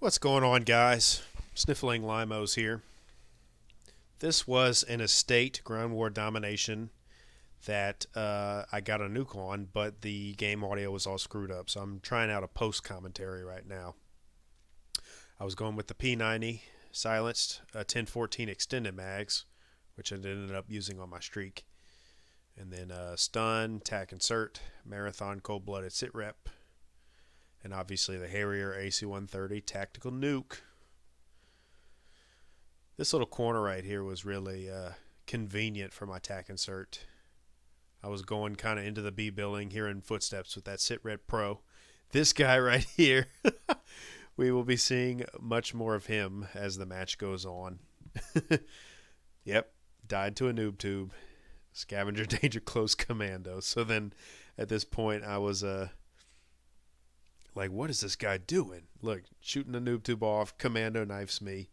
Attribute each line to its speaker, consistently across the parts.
Speaker 1: What's going on, guys? Sniffling Limos here. This was an estate ground war domination that I got a nuke on, but the game audio was all screwed up, so I'm trying out a post commentary right now. I was going with the P90 silenced, 1014 extended mags, which I ended up using on my streak, and then stun, tack, insert, marathon, cold blooded sit rep, and obviously the Harrier AC-130 tactical nuke. This little corner right here was really convenient for my tack insert. I was going kind of into the B building, hearing footsteps with that sit rep pro. This guy right here, we will be seeing much more of him as the match goes on. Yep, died to a noob tube. Scavenger danger close commando. So then at this point I was like, what is this guy doing? Look, shooting the noob tube off, commando knifes me.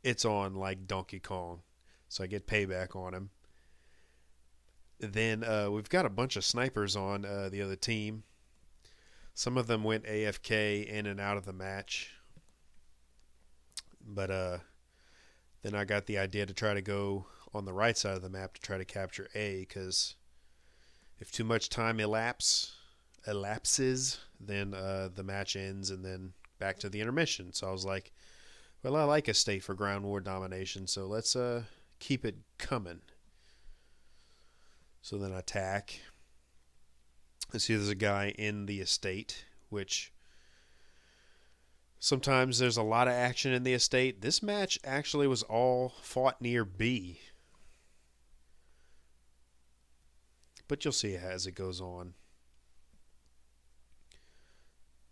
Speaker 1: It's on like Donkey Kong. So I get payback on him. Then we've got a bunch of snipers on the other team. Some of them went AFK in and out of the match. But then I got the idea to try to go on the right side of the map to try to capture A, because if too much time elapses, then the match ends and then back to the intermission. So I was like, well, I like a state for ground war domination, so let's keep it coming. So then I attack. I see there's a guy in the estate, which sometimes there's a lot of action in the estate. This match actually was all fought near B. But you'll see as it goes on.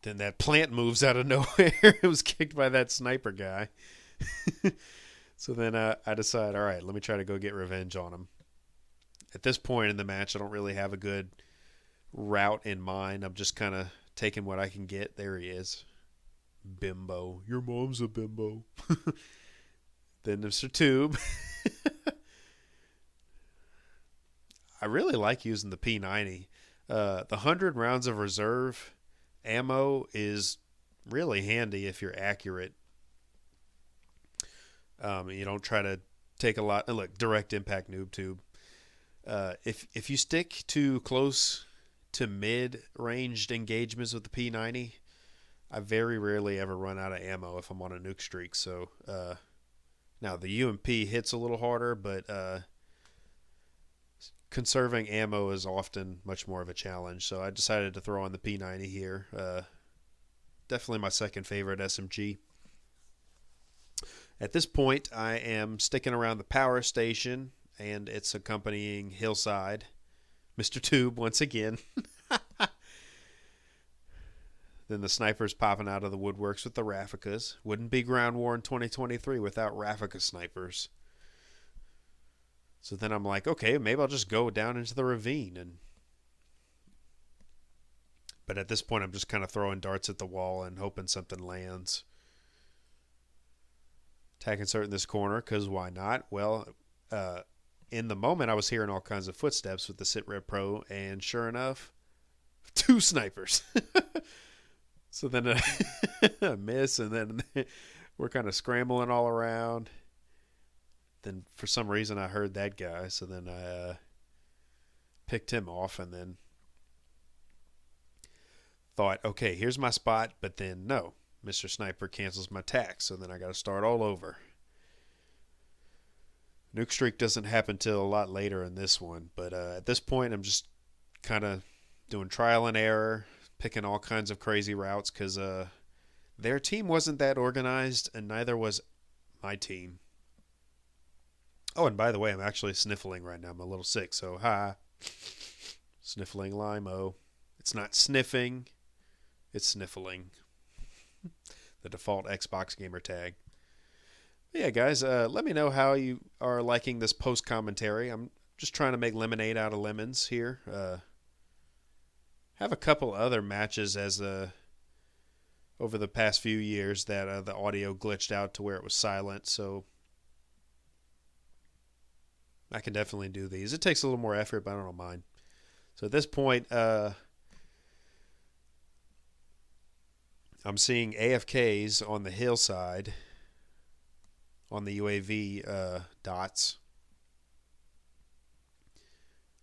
Speaker 1: Then that plant moves out of nowhere. It was kicked by that sniper guy. So then I decide, all right, let me try to go get revenge on him. At this point in the match, I don't really have a good route in mind. I'm just kind of taking what I can get. There he is. Bimbo. Your mom's a bimbo. Then Mr. Toob. I really like using the P90. The 100 rounds of reserve ammo is really handy if you're accurate. You don't try to take a lot. Look, direct impact noob tube. If you stick to close to mid-ranged engagements with the P90, I very rarely ever run out of ammo if I'm on a nuke streak. So now the UMP hits a little harder, but conserving ammo is often much more of a challenge. So I decided to throw on the P90 here. Definitely my second favorite SMG. At this point, I am sticking around the power station and its accompanying hillside. Mr. Toob once again. Then the snipers popping out of the woodworks with the Raficas. Wouldn't be ground war in 2023 without Rafica snipers. So then I'm like, okay, maybe I'll just go down into the ravine. But at this point, I'm just kind of throwing darts at the wall and hoping something lands. Attack insert in this corner, because why not? Well, in the moment, I was hearing all kinds of footsteps with the Sit Rep Pro, and sure enough, two snipers. So then I miss, and then we're kind of scrambling all around. Then for some reason I heard that guy, so then I picked him off, and then thought, okay, here's my spot, but then no, Mr. Sniper cancels my tack, so then I got to start all over. Nuke streak doesn't happen till a lot later in this one, but at this point I'm just kind of doing trial and error, picking all kinds of crazy routes, because their team wasn't that organized, and neither was my team. Oh, and by the way, I'm actually sniffling right now. I'm a little sick, so hi. Sniffling Limo. It's not sniffing, it's sniffling. The default Xbox gamer tag. But yeah, guys, let me know how you are liking this post commentary. I'm just trying to make lemonade out of lemons here. Have a couple other matches as over the past few years that the audio glitched out to where it was silent, so I can definitely do these. It takes a little more effort, but I don't mind. So at this point, I'm seeing AFKs on the hillside on the UAV dots.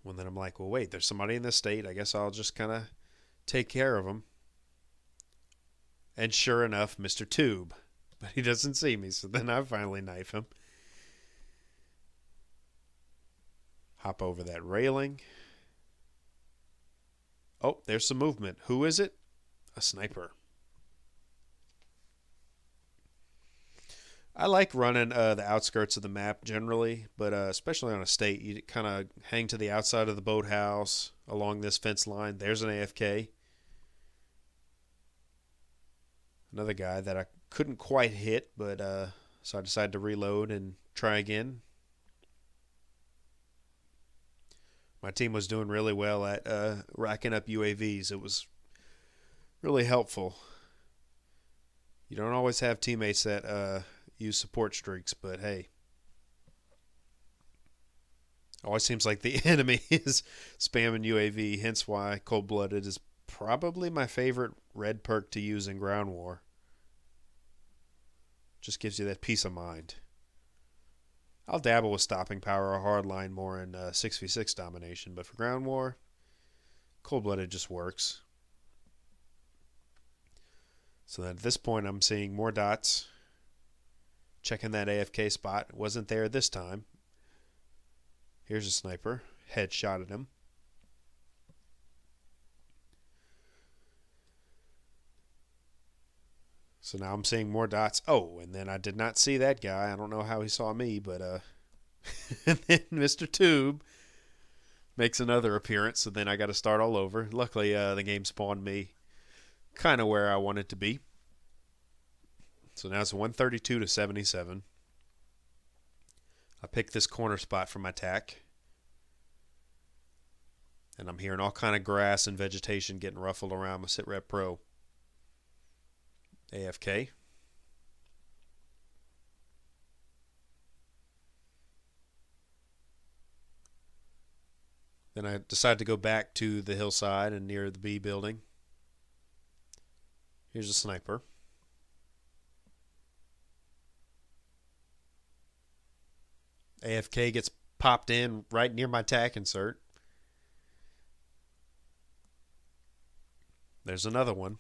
Speaker 1: Well, then I'm like, well, wait, there's somebody in this state. I guess I'll just kind of take care of them. And sure enough, Mr. Toob. But he doesn't see me, so then I finally knife him. Hop over that railing. Oh, there's some movement. Who is it? A sniper. I like running the outskirts of the map generally, but especially on a state, you kind of hang to the outside of the boathouse along this fence line. There's an AFK. Another guy that I couldn't quite hit, but so I decided to reload and try again. My team was doing really well at racking up UAVs. It was really helpful. You don't always have teammates that use support streaks, but hey. Always seems like the enemy is spamming UAV, hence why Cold-Blooded is probably my favorite red perk to use in Ground War. Just gives you that peace of mind. I'll dabble with stopping power or hardline more in 6v6 domination, but for Ground War, Cold-Blooded just works. So then at this point, I'm seeing more dots. Checking that AFK spot. It wasn't there this time. Here's a sniper. Headshot at him. So now I'm seeing more dots. Oh, and then I did not see that guy. I don't know how he saw me, but and then Mr. Toob makes another appearance, so then I got to start all over. Luckily, the game spawned me kind of where I wanted to be. So now it's 132 to 77. I picked this corner spot for my tack. And I'm hearing all kind of grass and vegetation getting ruffled around my SitRep Pro. AFK. Then I decided to go back to the hillside and near the B building. Here's a sniper. AFK gets popped in right near my tack insert. There's another one.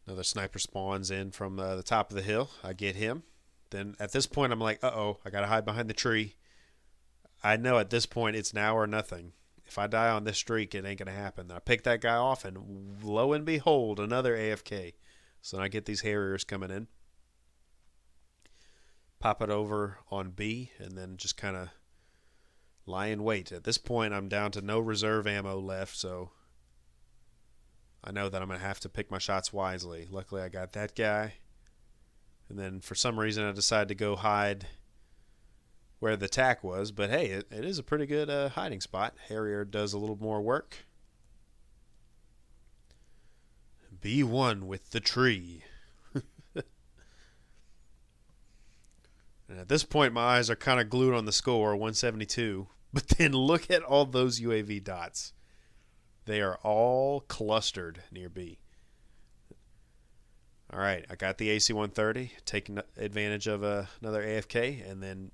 Speaker 1: Another sniper spawns in from the top of the hill. I get him. Then at this point, I'm like, uh-oh, I got to hide behind the tree. I know at this point it's now or nothing. If I die on this streak, it ain't going to happen. I pick that guy off, and lo and behold, another AFK. So then I get these Harriers coming in. Pop it over on B, and then just kind of lie in wait. At this point, I'm down to no reserve ammo left, so I know that I'm going to have to pick my shots wisely. Luckily, I got that guy. And then for some reason, I decided to go hide where the tack was. But hey, it is a pretty good hiding spot. Harrier does a little more work. B1 with the tree. And at this point, my eyes are kind of glued on the score, 172. But then look at all those UAV dots. They are all clustered near B. All right, I got the AC-130, taking advantage of another AFK, and then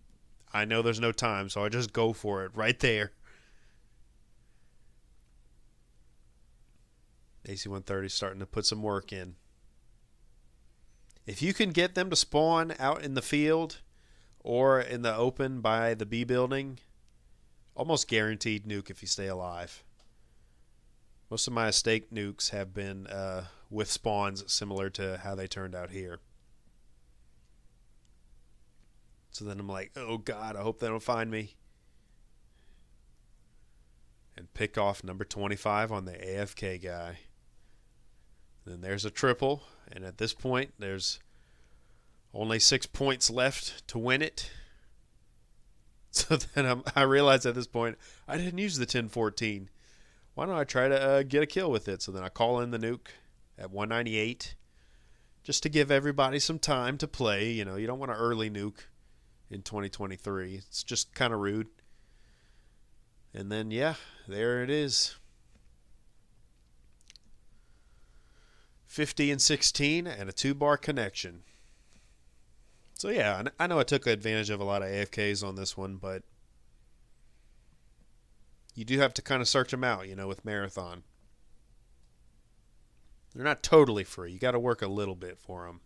Speaker 1: I know there's no time, so I just go for it right there. AC-130 starting to put some work in. If you can get them to spawn out in the field or in the open by the B building, almost guaranteed nuke if you stay alive. Most of my estate nukes have been with spawns similar to how they turned out here. So then I'm like, oh God, I hope they don't find me. And pick off number 25 on the AFK guy. Then there's a triple, and at this point, there's only 6 points left to win it. So then I realized at this point, I didn't use the 1014. Why don't I try to get a kill with it? So then I call in the nuke at 198 just to give everybody some time to play. You know, you don't want an early nuke in 2023. It's just kind of rude. And then, yeah, there it is. 50 and 16 and a 2-bar connection. So, yeah, I know I took advantage of a lot of AFKs on this one, but you do have to kind of search them out, with Marathon. They're not totally free. You got to work a little bit for them.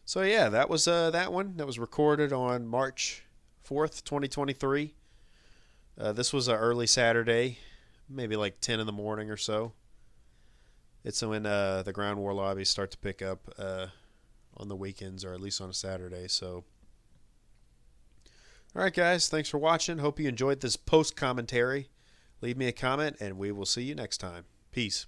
Speaker 1: So, yeah, that was that one. That was recorded on March 4th, 2023. This was an early Saturday, maybe like 10 in the morning or so. It's when the ground war lobbies start to pick up on the weekends, or at least on a Saturday. So, all right, guys, thanks for watching. Hope you enjoyed this post commentary. Leave me a comment, and we will see you next time. Peace.